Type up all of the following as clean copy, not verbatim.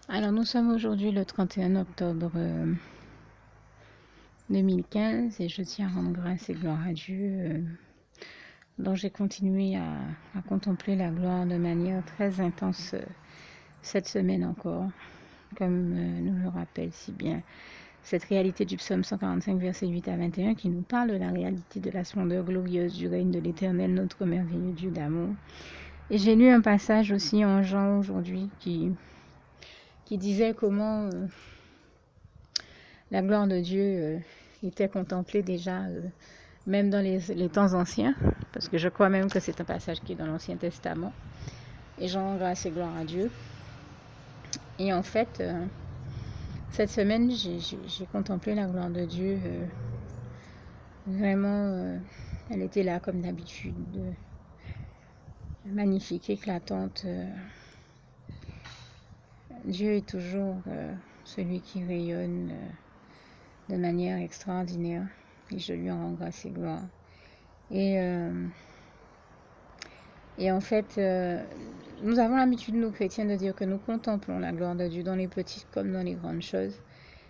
Alors, nous sommes aujourd'hui le 31 octobre 2015 et je tiens à rendre grâce et gloire à Dieu dont j'ai continué à contempler la gloire de manière très intense cette semaine encore, comme nous le rappelle si bien cette réalité du psaume 145, verset 8 à 21 qui nous parle de la réalité de la splendeur glorieuse du règne de l'Éternel, notre merveilleux Dieu d'amour. Et j'ai lu un passage aussi en Jean aujourd'hui qui disait comment la gloire de Dieu était contemplée déjà même dans les temps anciens, parce que je crois même que c'est un passage qui est dans l'Ancien Testament. Et j'en rends grâce et gloire à Dieu. Et en fait, cette semaine, j'ai contemplé la gloire de Dieu. Vraiment, elle était là comme d'habitude, magnifique, éclatante. Dieu est toujours celui qui rayonne de manière extraordinaire. Et je lui en rends grâce et gloire. Et en fait, nous avons l'habitude, nous chrétiens, de dire que nous contemplons la gloire de Dieu dans les petites comme dans les grandes choses.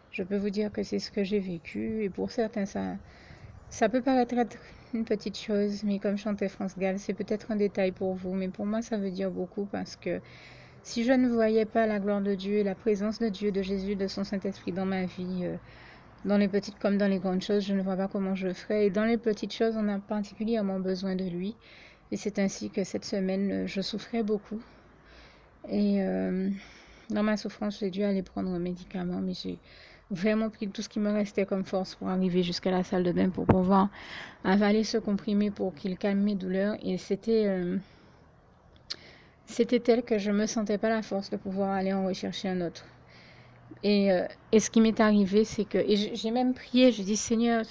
Je peux vous dire que c'est ce que j'ai vécu. Et pour certains, ça peut paraître être une petite chose, mais comme chantait France Gall, c'est peut-être un détail pour vous. Mais pour moi, ça veut dire beaucoup parce que si je ne voyais pas la gloire de Dieu, la présence de Dieu, de Jésus, de son Saint-Esprit dans ma vie, dans les petites comme dans les grandes choses, je ne vois pas comment je ferais. Et dans les petites choses, on a particulièrement besoin de lui. Et c'est ainsi que cette semaine, je souffrais beaucoup. Et dans ma souffrance, j'ai dû aller prendre un médicament, mais j'ai vraiment pris tout ce qui me restait comme force pour arriver jusqu'à la salle de bain pour pouvoir avaler ce comprimé pour qu'il calme mes douleurs. Et c'était tel que je ne me sentais pas la force de pouvoir aller en rechercher un autre. Et ce qui m'est arrivé, c'est que... Et j'ai même prié, je dis, Seigneur,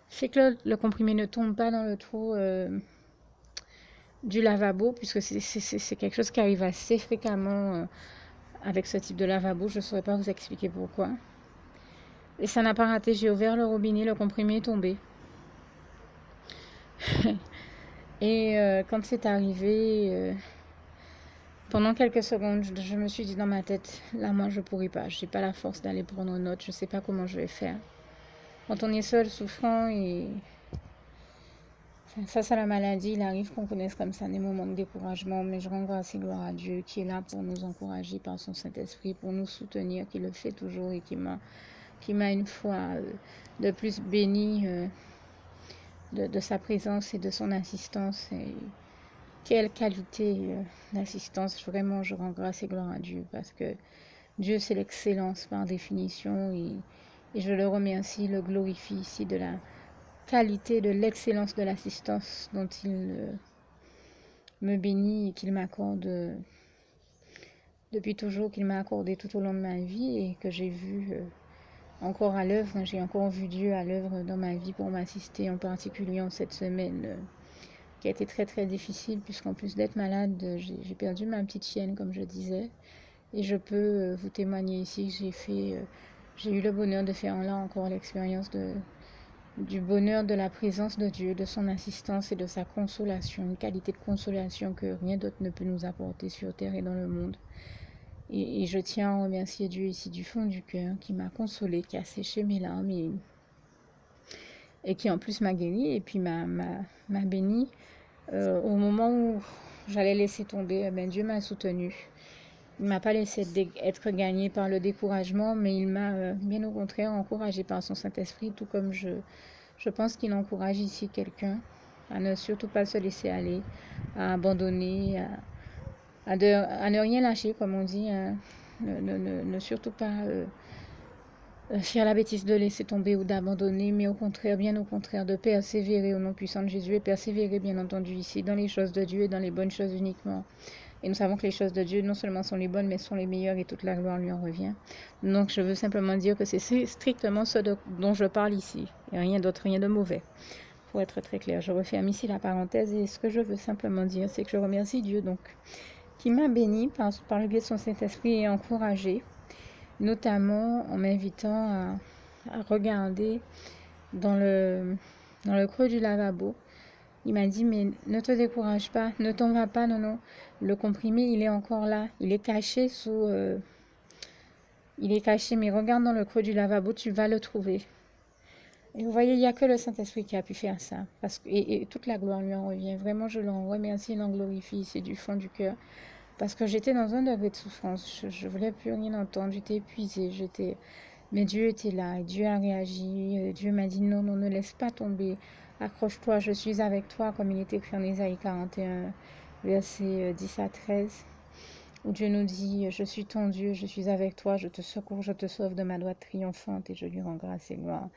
fais que le comprimé ne tombe pas dans le trou du lavabo, puisque c'est quelque chose qui arrive assez fréquemment avec ce type de lavabo. Je ne saurais pas vous expliquer pourquoi. Et ça n'a pas raté, j'ai ouvert le robinet, le comprimé est tombé. Et quand c'est arrivé, pendant quelques secondes, je me suis dit dans ma tête, là moi je pourrais pas, j'ai pas la force d'aller prendre une note, je sais pas comment je vais faire. Quand on est seul, souffrant et face à la maladie, il arrive qu'on connaisse comme ça des moments de découragement, mais je rends grâce et gloire à Dieu qui est là pour nous encourager par son Saint-Esprit, pour nous soutenir, qui le fait toujours et qui m'a une fois de plus béni de sa présence et de son assistance. Et quelle qualité d'assistance, vraiment je rends grâce et gloire à Dieu parce que Dieu c'est l'excellence par définition et je le remercie, le glorifie ici de la qualité, de l'excellence de l'assistance dont il me bénit et qu'il m'accorde depuis toujours, qu'il m'a accordé tout au long de ma vie et que j'ai vu encore à l'œuvre. J'ai encore vu Dieu à l'œuvre dans ma vie pour m'assister, en particulier en cette semaine qui a été très très difficile puisqu'en plus d'être malade, j'ai perdu ma petite chienne comme je disais. Et je peux vous témoigner ici que j'ai eu le bonheur de faire là encore l'expérience du bonheur de la présence de Dieu, de son assistance et de sa consolation, une qualité de consolation que rien d'autre ne peut nous apporter sur terre et dans le monde. Et je tiens à remercier Dieu ici du fond du cœur qui m'a consolé, qui a séché mes larmes et qui en plus m'a guéri et puis m'a béni. Au moment où j'allais laisser tomber, ben Dieu m'a soutenu. Il ne m'a pas laissé être gagné par le découragement, mais il m'a bien au contraire encouragé par son Saint-Esprit, tout comme je pense qu'il encourage ici quelqu'un à ne surtout pas se laisser aller, à abandonner, à ne rien lâcher, comme on dit, hein. Ne surtout pas faire la bêtise de laisser tomber ou d'abandonner, mais au contraire, bien au contraire, de persévérer au nom puissant de Jésus et persévérer, bien entendu, ici, dans les choses de Dieu et dans les bonnes choses uniquement. Et nous savons que les choses de Dieu, non seulement sont les bonnes, mais sont les meilleures et toute la gloire lui en revient. Donc, je veux simplement dire que c'est strictement ce dont je parle ici, et rien d'autre, rien de mauvais. Pour être très clair, je referme ici la parenthèse et ce que je veux simplement dire, c'est que je remercie Dieu, donc, qui m'a béni par le biais de son Saint-Esprit et encouragé, notamment en m'invitant à regarder dans le creux du lavabo. Il m'a dit, mais ne te décourage pas, ne t'en va pas, non, non. Le comprimé, il est encore là. Il est caché Il est caché, mais regarde dans le creux du lavabo, tu vas le trouver. Et vous voyez, il n'y a que le Saint-Esprit qui a pu faire ça. Et toute la gloire lui en revient. Vraiment, je l'en remercie et l'en glorifie. C'est du fond du cœur. Parce que j'étais dans un degré de souffrance. Je ne voulais plus rien entendre. J'étais épuisée. Mais Dieu était là. Et Dieu a réagi. Dieu m'a dit non, non, ne laisse pas tomber. Accroche-toi, je suis avec toi, comme il est écrit en Ésaïe 41, versets 10 à 13. Où Dieu nous dit, je suis ton Dieu, je suis avec toi, je te secours, je te sauve de ma droite triomphante et je lui rends grâce et gloire.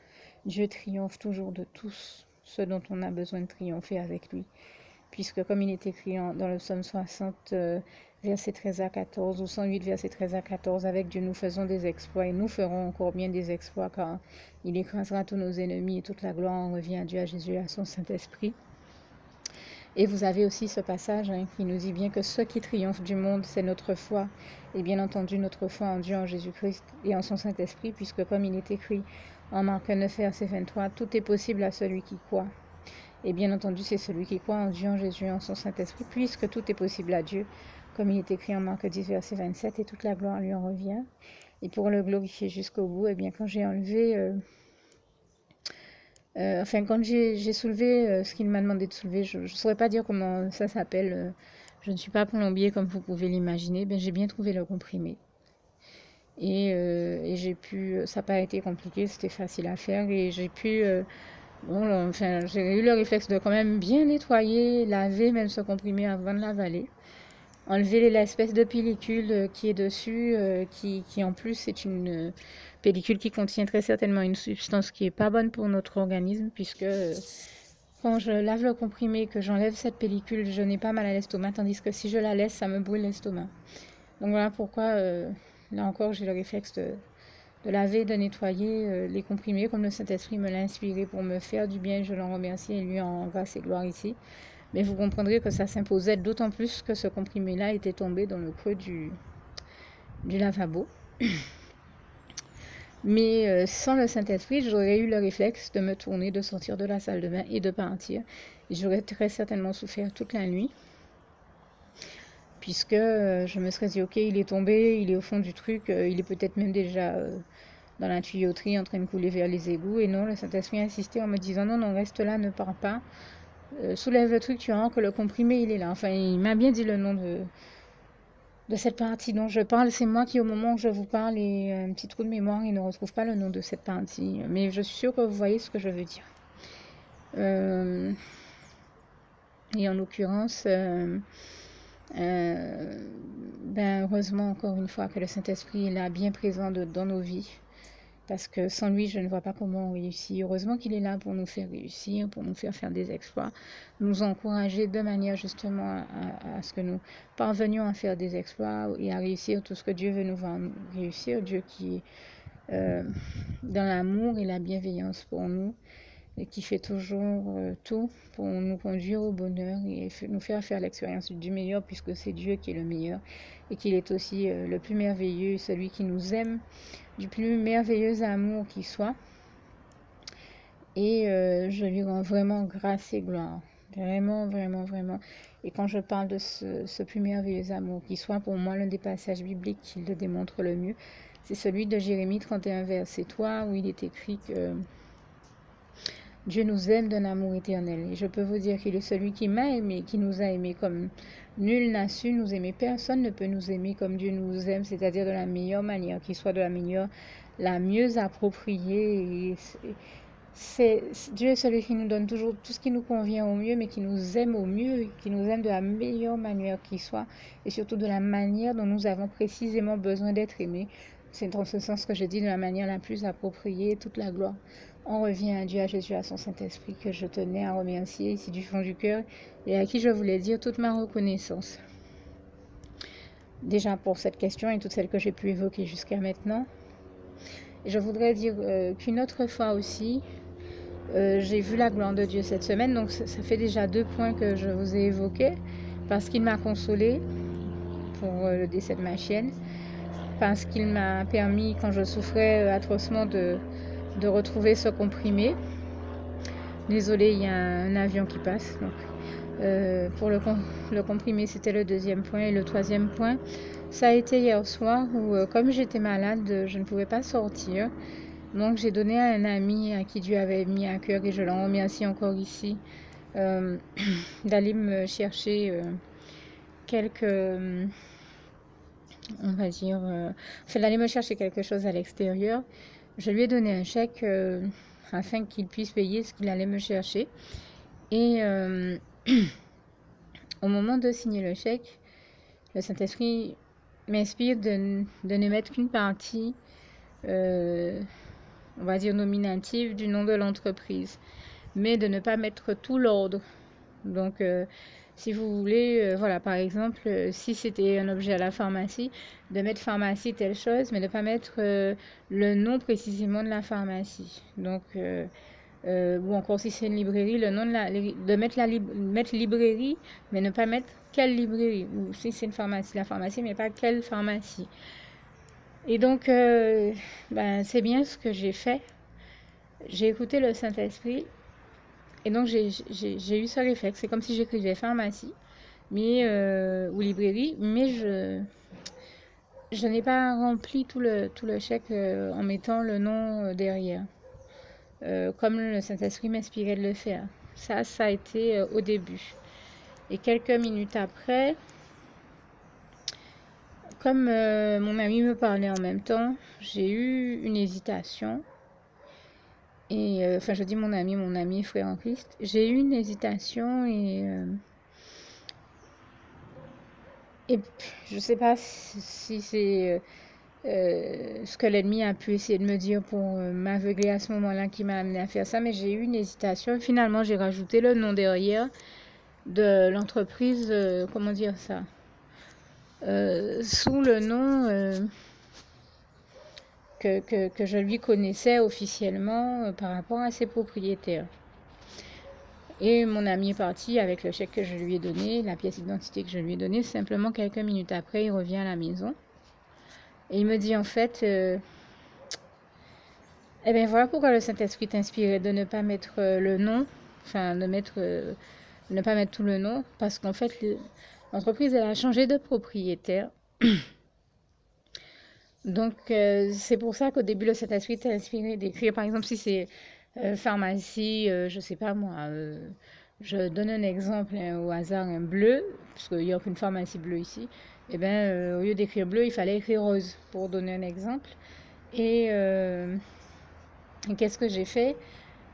Dieu triomphe toujours de tous ceux dont on a besoin de triompher avec lui. Puisque comme il est écrit dans le psaume 60, verset 13 à 14, ou 108, verset 13 à 14, avec Dieu nous faisons des exploits et nous ferons encore bien des exploits car il écrasera tous nos ennemis et toute la gloire en revient à Dieu, à Jésus et à son Saint-Esprit. Et vous avez aussi ce passage qui nous dit bien que ce qui triomphe du monde, c'est notre foi. Et bien entendu, notre foi en Dieu, en Jésus-Christ et en son Saint-Esprit, puisque comme il est écrit en Marc 9, verset 23, tout est possible à celui qui croit. Et bien entendu, c'est celui qui croit en Dieu, en Jésus et en son Saint-Esprit, puisque tout est possible à Dieu, comme il est écrit en Marc 10, verset 27, et toute la gloire lui en revient. Et pour le glorifier jusqu'au bout, et bien quand j'ai enlevé... quand j'ai soulevé ce qu'il m'a demandé de soulever, je ne saurais pas dire comment ça s'appelle. Je ne suis pas plombier comme vous pouvez l'imaginer. J'ai bien trouvé le comprimé. Et j'ai pu, ça n'a pas été compliqué, c'était facile à faire. Et j'ai pu, j'ai eu le réflexe de quand même bien nettoyer, laver même ce comprimé avant de l'avaler. Enlever l'espèce de pellicule qui est dessus, qui en plus est une pellicule qui contient très certainement une substance qui n'est pas bonne pour notre organisme, puisque quand je lave le comprimé, que j'enlève cette pellicule, je n'ai pas mal à l'estomac, tandis que si je la laisse, ça me brûle l'estomac. Donc voilà pourquoi, là encore, j'ai le réflexe de laver, de nettoyer les comprimés, comme le Saint-Esprit me l'a inspiré pour me faire du bien. Je l'en remercie et lui en grâce et gloire ici. Mais vous comprendrez que ça s'imposait d'autant plus que ce comprimé-là était tombé dans le creux du lavabo. Mais sans le Saint-Esprit, j'aurais eu le réflexe de me tourner, de sortir de la salle de bain et de partir. Et j'aurais très certainement souffert toute la nuit. Puisque je me serais dit, ok, il est tombé, il est au fond du truc, il est peut-être même déjà dans la tuyauterie en train de couler vers les égouts. Et non, le Saint-Esprit a insisté en me disant, non, non, reste là, ne pars pas. Soulève le truc, tu verras que le comprimé, il est là. Enfin, il m'a bien dit le nom de cette partie dont je parle. C'est moi qui, au moment où je vous parle, ai un petit trou de mémoire et ne retrouve pas le nom de cette partie. Mais je suis sûre que vous voyez ce que je veux dire. Et en l'occurrence, heureusement, encore une fois, que le Saint-Esprit est là, bien présent dans nos vies. Parce que sans lui, je ne vois pas comment on réussit. Heureusement qu'il est là pour nous faire réussir, pour nous faire des exploits, nous encourager de manière justement à ce que nous parvenions à faire des exploits et à réussir tout ce que Dieu veut nous voir réussir. Dieu qui est dans l'amour et la bienveillance pour nous et qui fait toujours tout pour nous conduire au bonheur et nous faire l'expérience du meilleur, puisque c'est Dieu qui est le meilleur et qu'il est aussi le plus merveilleux, celui qui nous aime du plus merveilleux amour qui soit. Et je lui rends vraiment grâce et gloire. Vraiment, vraiment, vraiment. Et quand je parle de ce plus merveilleux amour qui soit, pour moi, l'un des passages bibliques qui le démontre le mieux, c'est celui de Jérémie 31, verset 3, où il est écrit que Dieu nous aime d'un amour éternel. Et je peux vous dire qu'il est celui qui m'a aimé, qui nous a aimés comme nul n'a su nous aimer. Personne ne peut nous aimer comme Dieu nous aime, c'est-à-dire de la meilleure manière, qui soit de la mieux appropriée. Dieu est celui qui nous donne toujours tout ce qui nous convient au mieux, mais qui nous aime au mieux, qui nous aime de la meilleure manière qui soit, et surtout de la manière dont nous avons précisément besoin d'être aimés. C'est dans ce sens que je dis de la manière la plus appropriée, toute la gloire. On revient à Dieu, à Jésus, à son Saint-Esprit, que je tenais à remercier ici du fond du cœur, et à qui je voulais dire toute ma reconnaissance. Déjà pour cette question et toutes celles que j'ai pu évoquer jusqu'à maintenant. Et je voudrais dire qu'une autre fois aussi, j'ai vu la gloire de Dieu cette semaine, donc ça fait déjà 2 points que je vous ai évoqués, parce qu'il m'a consolée pour le décès de ma chienne, parce qu'il m'a permis, quand je souffrais atrocement, de retrouver ce comprimé. Désolée, il y a un avion qui passe, donc Pour le comprimé, c'était le deuxième point. Et le troisième point, ça a été hier soir où, comme j'étais malade, je ne pouvais pas sortir. Donc, j'ai donné à un ami à qui Dieu avait mis à cœur, et je l'en remercie encore ici, d'aller me chercher quelques, on va dire, enfin, d'aller me chercher quelque chose à l'extérieur. Je lui ai donné un chèque afin qu'il puisse payer ce qu'il allait me chercher. Et au moment de signer le chèque, le Saint-Esprit m'inspire de ne mettre qu'une partie, on va dire nominative, du nom de l'entreprise, mais de ne pas mettre tout l'ordre. Donc, si vous voulez, voilà, par exemple, si c'était un objet à la pharmacie, de mettre pharmacie telle chose, mais de ne pas mettre le nom précisément de la pharmacie. Donc, ou encore si c'est une librairie, le nom de mettre librairie, mais ne pas mettre quelle librairie. Ou si c'est une pharmacie, la pharmacie, mais pas quelle pharmacie. Et donc, c'est bien ce que j'ai fait. J'ai écouté le Saint-Esprit. Et donc, j'ai eu ce réflexe. C'est comme si j'écrivais pharmacie mais, ou librairie, mais je n'ai pas rempli tout le chèque en mettant le nom derrière, comme le Saint-Esprit m'inspirait de le faire. Ça a été au début. Et quelques minutes après, comme mon ami me parlait en même temps, j'ai eu une hésitation. Et enfin, je dis mon ami frère en Christ. J'ai eu une hésitation et je ne sais pas si c'est ce que l'ennemi a pu essayer de me dire pour m'aveugler à ce moment-là qui m'a amené à faire ça, mais j'ai eu une hésitation. Finalement, j'ai rajouté le nom derrière de l'entreprise, comment dire ça, sous le nom que je lui connaissais officiellement par rapport à ses propriétaires. Et mon ami est parti avec le chèque que je lui ai donné, la pièce d'identité que je lui ai donnée. Simplement, quelques minutes après, il revient à la maison. Et il me dit en fait, eh bien voilà pourquoi le Saint-Esprit t'inspirait de ne pas mettre le nom, enfin ne pas mettre tout le nom, parce qu'en fait, l'entreprise, elle a changé de propriétaire. Donc, c'est pour ça qu'au début, le Saint-Esprit t'a inspiré d'écrire, par exemple, si c'est pharmacie, je sais pas moi, je donne un exemple au hasard, un bleu, parce qu'il n'y a aucune pharmacie bleue ici. Et bien, au lieu d'écrire bleu, il fallait écrire rose, pour donner un exemple. Et qu'est-ce que j'ai fait?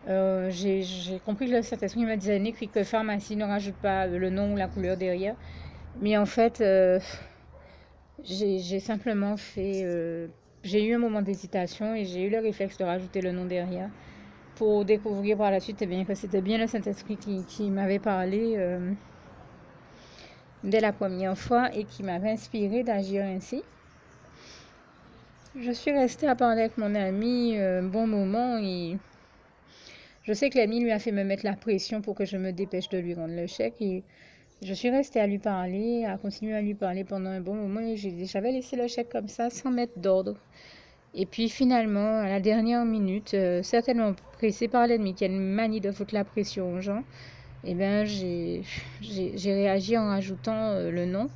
J'ai compris que le Saint-Esprit me disait n'écris que pharmacie, ne rajoute pas le nom ou la couleur derrière. Mais en fait, j'ai simplement fait. J'ai eu un moment d'hésitation et j'ai eu le réflexe de rajouter le nom derrière pour découvrir par la suite que c'était bien le Saint-Esprit qui m'avait parlé dès la première fois et qui m'avait inspiré d'agir ainsi. Je suis restée à parler avec mon ami un bon moment et je sais que l'ami lui a fait me mettre la pression pour que je me dépêche de lui rendre le chèque et je suis restée à lui parler, à continuer à lui parler pendant un bon moment et j'avais laissé le chèque comme ça sans mettre d'ordre. Et puis finalement, à la dernière minute, certainement pressée par l'ennemi qui a une manie de foutre la pression aux gens, eh bien j'ai réagi en rajoutant le nom.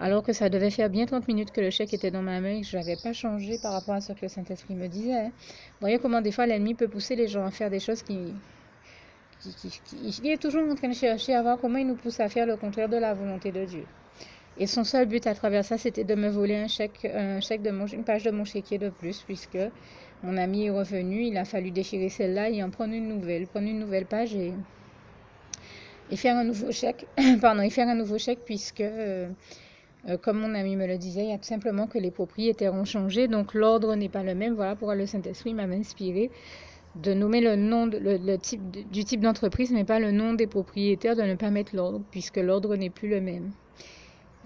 Alors que ça devait faire bien 30 minutes que le chèque était dans ma main et que je n'avais pas changé par rapport à ce que le Saint-Esprit me disait. Vous voyez comment des fois l'ennemi peut pousser les gens à faire des choses il est toujours en train de chercher à voir comment il nous pousse à faire le contraire de la volonté de Dieu. Et son seul but à travers ça, c'était de me voler une page de mon chéquier de plus, puisque mon ami est revenu, il a fallu déchirer celle-là et en prendre une nouvelle page et faire un nouveau chèque. Et faire un nouveau chèque puisque comme mon ami me le disait, il y a tout simplement que les propriétaires ont changé, donc l'ordre n'est pas le même. Voilà pourquoi le Saint-Esprit m'avait inspiré de nommer le nom du type d'entreprise, mais pas le nom des propriétaires, de ne pas mettre l'ordre, puisque l'ordre n'est plus le même.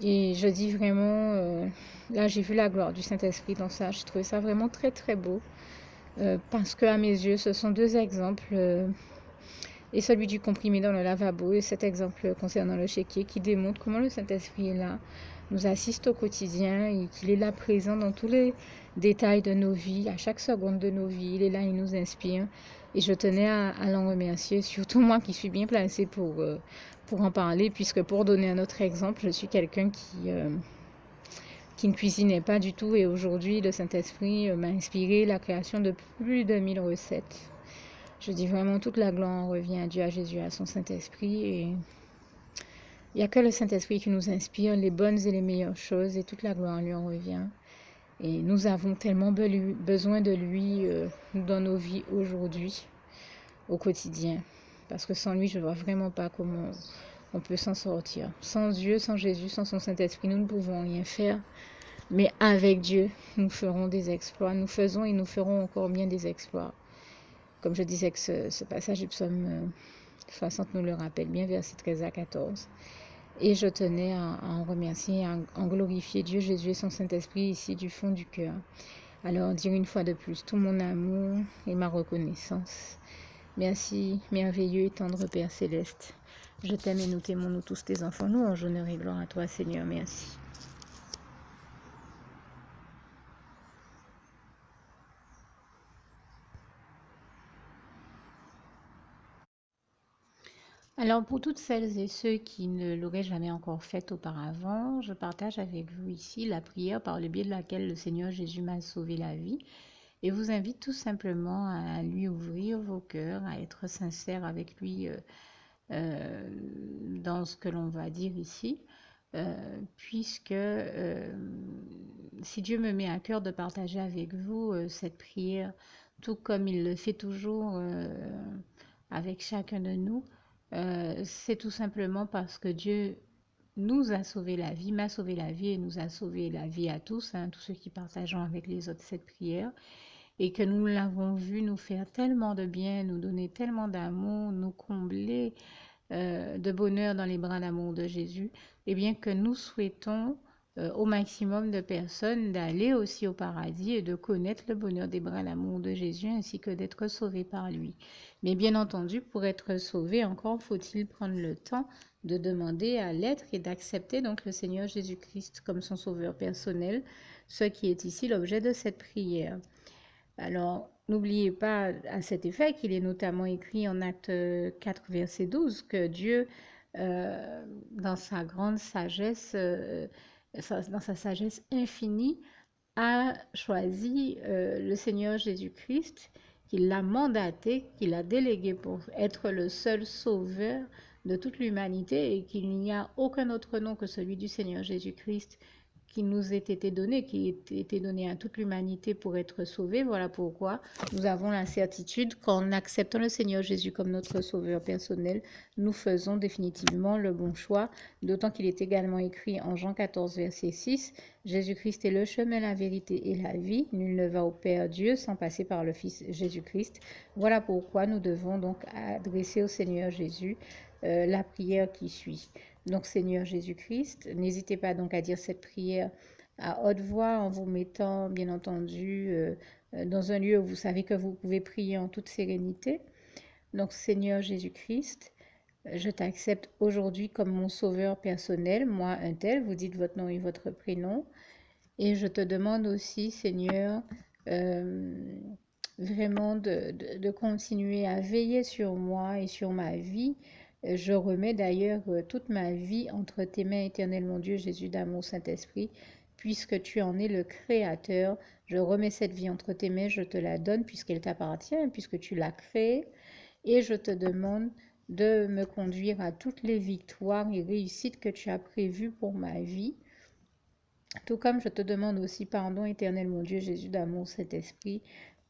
Et je dis vraiment, là j'ai vu la gloire du Saint-Esprit dans ça, j'ai trouvé ça vraiment très très beau, parce qu'à mes yeux, ce sont deux exemples, et celui du comprimé dans le lavabo, et cet exemple concernant le chéquier, qui démontre comment le Saint-Esprit est là, nous assiste au quotidien et qu'il est là présent dans tous les détails de nos vies, à chaque seconde de nos vies. Il est là, il nous inspire. Et je tenais à l'en remercier, surtout moi qui suis bien placée pour en parler, puisque pour donner un autre exemple, je suis quelqu'un qui ne cuisinait pas du tout et aujourd'hui le Saint-Esprit m'a inspiré la création de plus de 1000 recettes. Je dis vraiment toute la gloire revient à Dieu, à Jésus, à son Saint-Esprit et il n'y a que le Saint-Esprit qui nous inspire les bonnes et les meilleures choses et toute la gloire lui en revient. Et nous avons tellement besoin de lui dans nos vies aujourd'hui, au quotidien. Parce que sans lui, je ne vois vraiment pas comment on peut s'en sortir. Sans Dieu, sans Jésus, sans son Saint-Esprit, nous ne pouvons rien faire. Mais avec Dieu, nous ferons des exploits. Nous faisons et nous ferons encore bien des exploits. Comme je disais que ce passage du psaume 60 nous le rappelle bien, versets 13 à 14. Et je tenais à en remercier, à en glorifier Dieu, Jésus et son Saint-Esprit ici du fond du cœur. Alors dire une fois de plus tout mon amour et ma reconnaissance. Merci, merveilleux et tendre Père Céleste. Je t'aime et nous t'aimons, nous tous tes enfants. Nous, en honneur et gloire à toi, Seigneur. Merci. Alors, pour toutes celles et ceux qui ne l'auraient jamais encore fait auparavant, je partage avec vous ici la prière par le biais de laquelle le Seigneur Jésus m'a sauvé la vie et vous invite tout simplement à lui ouvrir vos cœurs, à être sincère avec lui dans ce que l'on va dire ici, puisque si Dieu me met à cœur de partager avec vous cette prière, tout comme il le fait toujours avec chacun de nous, c'est tout simplement parce que Dieu nous a sauvé la vie, m'a sauvé la vie et nous a sauvé la vie à tous, tous ceux qui partageons avec les autres cette prière, et que nous l'avons vu nous faire tellement de bien, nous donner tellement d'amour, nous combler de bonheur dans les bras d'amour de Jésus, et bien que nous souhaitons au maximum de personnes d'aller aussi au paradis et de connaître le bonheur des bras d'amour de Jésus ainsi que d'être sauvés par lui. Mais bien entendu, pour être sauvé, encore faut-il prendre le temps de demander à l'être et d'accepter donc le Seigneur Jésus-Christ comme son sauveur personnel, ce qui est ici l'objet de cette prière. Alors, n'oubliez pas à cet effet qu'il est notamment écrit en Acte 4, verset 12, que Dieu, dans sa grande sagesse, dans sa sagesse infinie, a choisi le Seigneur Jésus-Christ, qu'il l'a mandaté, qu'il a délégué pour être le seul sauveur de toute l'humanité et qu'il n'y a aucun autre nom que celui du Seigneur Jésus-Christ qui nous ait été donné, qui ait été donné à toute l'humanité pour être sauvé. Voilà pourquoi nous avons la certitude qu'en acceptant le Seigneur Jésus comme notre sauveur personnel, nous faisons définitivement le bon choix, d'autant qu'il est également écrit en Jean 14, verset 6, Jésus-Christ est le chemin, la vérité et la vie. Nul ne va au Père Dieu sans passer par le Fils Jésus-Christ. Voilà pourquoi nous devons donc adresser au Seigneur Jésus la prière qui suit. Donc Seigneur Jésus-Christ, n'hésitez pas donc à dire cette prière à haute voix en vous mettant bien entendu dans un lieu où vous savez que vous pouvez prier en toute sérénité. Donc Seigneur Jésus-Christ, je t'accepte aujourd'hui comme mon sauveur personnel, moi un tel, vous dites votre nom et votre prénom. Et je te demande aussi, Seigneur, vraiment de continuer à veiller sur moi et sur ma vie. Je remets d'ailleurs toute ma vie entre tes mains, éternel mon Dieu, Jésus d'amour, Saint-Esprit, puisque tu en es le Créateur. Je remets cette vie entre tes mains, je te la donne puisqu'elle t'appartient, puisque tu l'as créée. Et je te demande de me conduire à toutes les victoires et réussites que tu as prévues pour ma vie. Tout comme je te demande aussi pardon, éternel mon Dieu, Jésus d'amour, Saint-Esprit,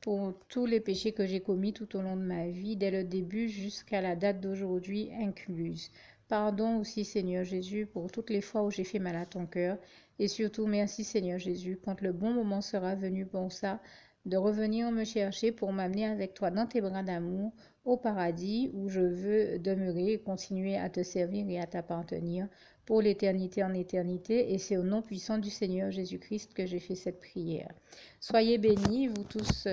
pour tous les péchés que j'ai commis tout au long de ma vie, dès le début jusqu'à la date d'aujourd'hui incluse. Pardon aussi, Seigneur Jésus, pour toutes les fois où j'ai fait mal à ton cœur. Et surtout, merci, Seigneur Jésus, quand le bon moment sera venu pour ça, de revenir me chercher pour m'amener avec toi dans tes bras d'amour au paradis où je veux demeurer et continuer à te servir et à t'appartenir pour l'éternité en éternité. Et c'est au nom puissant du Seigneur Jésus-Christ que j'ai fait cette prière. Soyez bénis, vous tous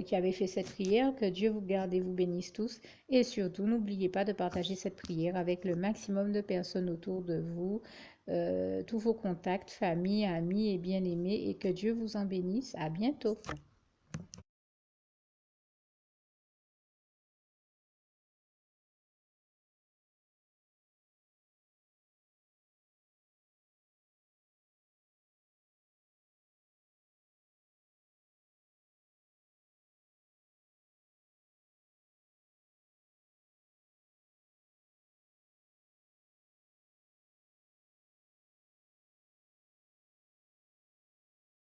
qui avez fait cette prière, que Dieu vous garde et vous bénisse tous. Et surtout, n'oubliez pas de partager cette prière avec le maximum de personnes autour de vous, tous vos contacts, famille, amis et bien-aimés, et que Dieu vous en bénisse. À bientôt.